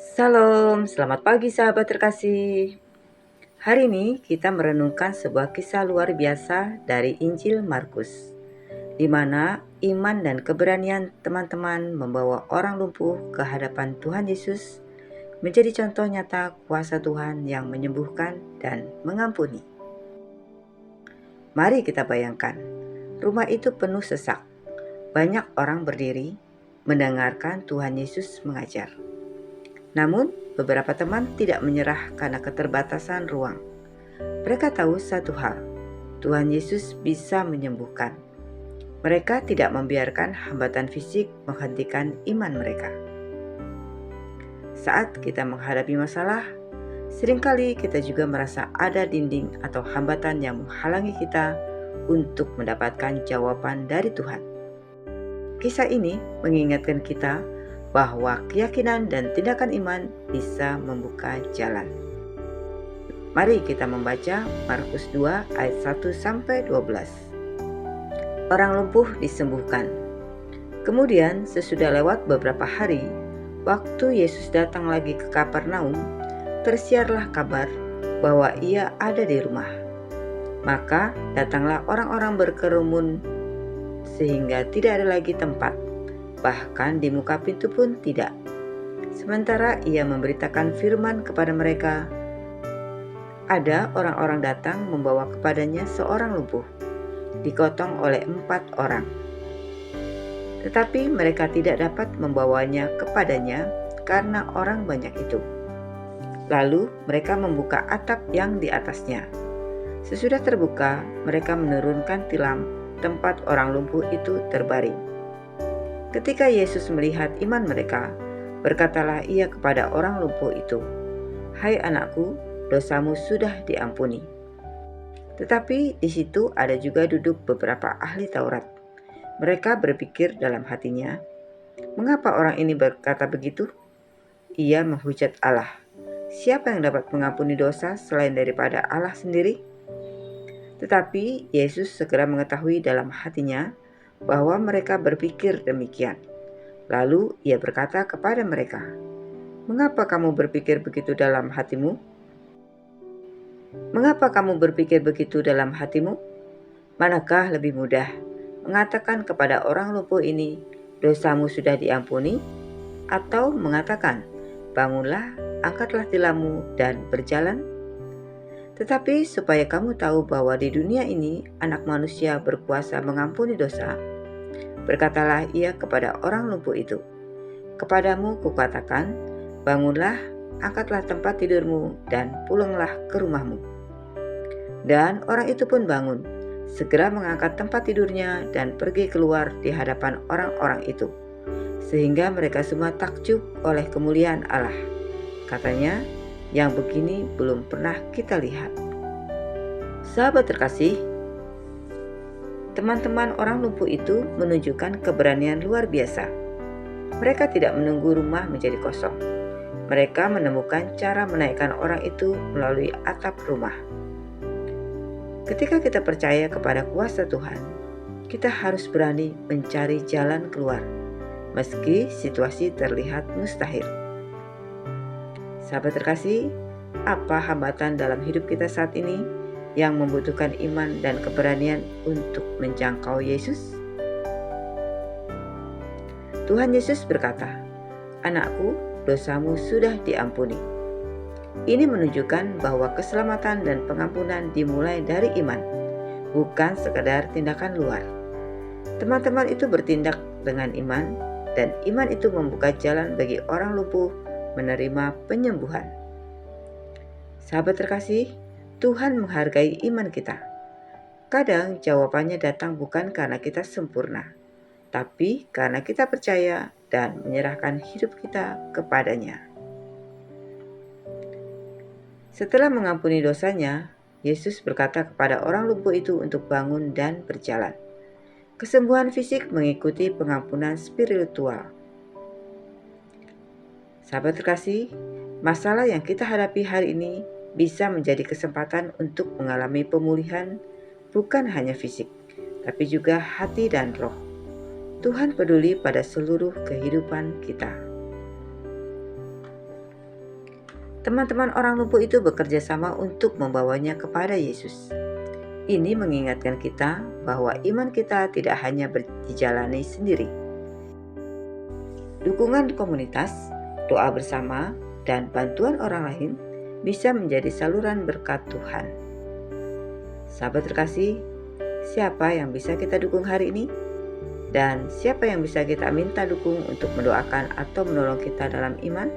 Salam, selamat pagi sahabat terkasih. Hari ini kita merenungkan sebuah kisah luar biasa dari Injil Markus, di mana iman dan keberanian teman-teman membawa orang lumpuh ke hadapan Tuhan Yesus menjadi contoh nyata kuasa Tuhan yang menyembuhkan dan mengampuni. Mari kita bayangkan, rumah itu penuh sesak. Banyak orang berdiri mendengarkan Tuhan Yesus mengajar. Namun, beberapa teman tidak menyerah karena keterbatasan ruang. Mereka tahu satu hal, Tuhan Yesus bisa menyembuhkan. Mereka tidak membiarkan hambatan fisik menghentikan iman mereka. Saat kita menghadapi masalah, seringkali kita juga merasa ada dinding atau hambatan yang menghalangi kita untuk mendapatkan jawaban dari Tuhan. Kisah ini mengingatkan kita bahwa keyakinan dan tindakan iman bisa membuka jalan. Mari kita membaca Markus 2 ayat 1-12. Orang lumpuh disembuhkan. Kemudian sesudah lewat beberapa hari, waktu Yesus datang lagi ke Kapernaum, tersiarlah kabar bahwa ia ada di rumah. Maka datanglah orang-orang berkerumun sehingga tidak ada lagi tempat. Bahkan di muka pintu pun tidak. Sementara ia memberitakan firman kepada mereka, ada orang-orang datang membawa kepadanya seorang lumpuh, digotong oleh 4 orang. Tetapi mereka tidak dapat membawanya kepadanya karena orang banyak itu. Lalu mereka membuka atap yang di atasnya. Sesudah terbuka, mereka menurunkan tilam tempat orang lumpuh itu terbaring. Ketika Yesus melihat iman mereka, berkatalah ia kepada orang lumpuh itu, "Hai anakku, dosamu sudah diampuni." Tetapi di situ ada juga duduk beberapa ahli Taurat. Mereka berpikir dalam hatinya, "Mengapa orang ini berkata begitu? Ia menghujat Allah. Siapa yang dapat mengampuni dosa selain daripada Allah sendiri?" Tetapi Yesus segera mengetahui dalam hatinya bahwa mereka berpikir demikian. Lalu ia berkata kepada mereka, "Mengapa kamu berpikir begitu dalam hatimu? Mengapa kamu berpikir begitu dalam hatimu? Manakah lebih mudah, mengatakan kepada orang lumpuh ini, dosamu sudah diampuni, atau mengatakan, bangunlah, angkatlah tilammu dan berjalan? Tetapi supaya kamu tahu bahwa di dunia ini anak manusia berkuasa mengampuni dosa, berkatalah ia kepada orang lumpuh itu, kepadamu kukatakan, bangunlah, angkatlah tempat tidurmu, dan pulanglah ke rumahmu. Dan orang itu pun bangun, segera mengangkat tempat tidurnya dan pergi keluar di hadapan orang-orang itu, sehingga mereka semua takjub oleh kemuliaan Allah. Katanya, yang begini belum pernah kita lihat. Sahabat terkasih, teman-teman orang lumpuh itu menunjukkan keberanian luar biasa. Mereka tidak menunggu rumah menjadi kosong. Mereka menemukan cara menaikkan orang itu melalui atap rumah. Ketika kita percaya kepada kuasa Tuhan, kita harus berani mencari jalan keluar, meski situasi terlihat mustahil. Sahabat terkasih, apa hambatan dalam hidup kita saat ini yang membutuhkan iman dan keberanian untuk menjangkau Yesus? Tuhan Yesus berkata, "Anakku, dosamu sudah diampuni." Ini menunjukkan bahwa keselamatan dan pengampunan dimulai dari iman, bukan sekadar tindakan luar. Teman-teman itu bertindak dengan iman, dan iman itu membuka jalan bagi orang lumpuh menerima penyembuhan. Sahabat terkasih, Tuhan menghargai iman kita. Kadang jawabannya datang bukan karena kita sempurna, tapi karena kita percaya dan menyerahkan hidup kita kepadanya. Setelah mengampuni dosanya, Yesus berkata kepada orang lumpuh itu untuk bangun dan berjalan. Kesembuhan fisik mengikuti pengampunan spiritual. Sahabat terkasih, masalah yang kita hadapi hari ini bisa menjadi kesempatan untuk mengalami pemulihan bukan hanya fisik, tapi juga hati dan roh. Tuhan peduli pada seluruh kehidupan kita. Teman-teman orang lumpuh itu bekerja sama untuk membawanya kepada Yesus. Ini mengingatkan kita bahwa iman kita tidak hanya dijalani sendiri. Dukungan komunitas, doa bersama, dan bantuan orang lain bisa menjadi saluran berkat Tuhan. Sahabat terkasih, siapa yang bisa kita dukung hari ini? Dan siapa yang bisa kita minta dukung untuk mendoakan atau menolong kita dalam iman?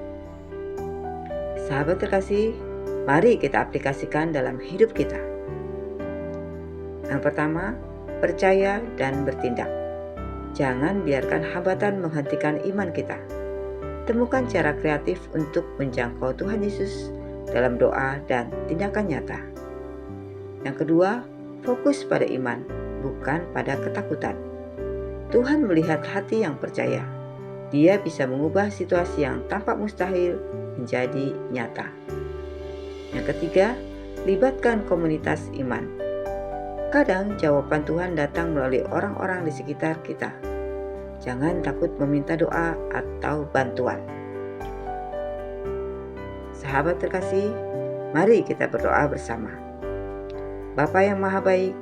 Sahabat terkasih, mari kita aplikasikan dalam hidup kita. Yang pertama, percaya dan bertindak. Jangan biarkan hambatan menghentikan iman kita. Temukan cara kreatif untuk menjangkau Tuhan Yesus dalam doa dan tindakan nyata. Yang kedua, fokus pada iman, bukan pada ketakutan. Tuhan melihat hati yang percaya. Dia bisa mengubah situasi yang tampak mustahil menjadi nyata. Yang ketiga, libatkan komunitas iman. Kadang jawaban Tuhan datang melalui orang-orang di sekitar kita. Jangan takut meminta doa atau bantuan. Sahabat terkasih, mari kita berdoa bersama. Bapa yang Maha Baik,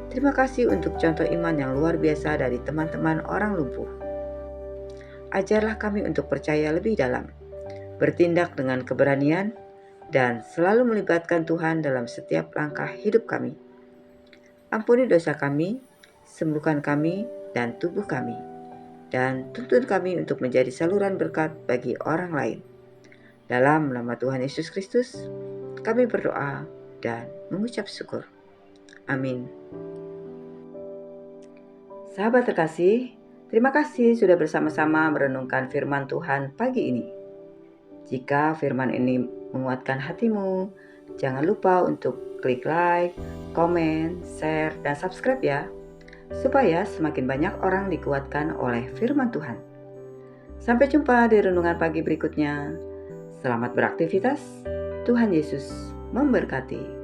terima kasih untuk contoh iman yang luar biasa dari teman-teman orang lumpuh. Ajarlah kami untuk percaya lebih dalam, bertindak dengan keberanian, dan selalu melibatkan Tuhan dalam setiap langkah hidup kami. Ampuni dosa kami, sembuhkan kami dan tubuh kami, dan tuntun kami untuk menjadi saluran berkat bagi orang lain. Dalam nama Tuhan Yesus Kristus, kami berdoa dan mengucap syukur. Amin. Sahabat terkasih, terima kasih sudah bersama-sama merenungkan firman Tuhan pagi ini. Jika firman ini menguatkan hatimu, jangan lupa untuk klik like, komen, share, dan subscribe ya, supaya semakin banyak orang dikuatkan oleh firman Tuhan. Sampai jumpa di renungan pagi berikutnya. Selamat beraktivitas. Tuhan Yesus memberkati.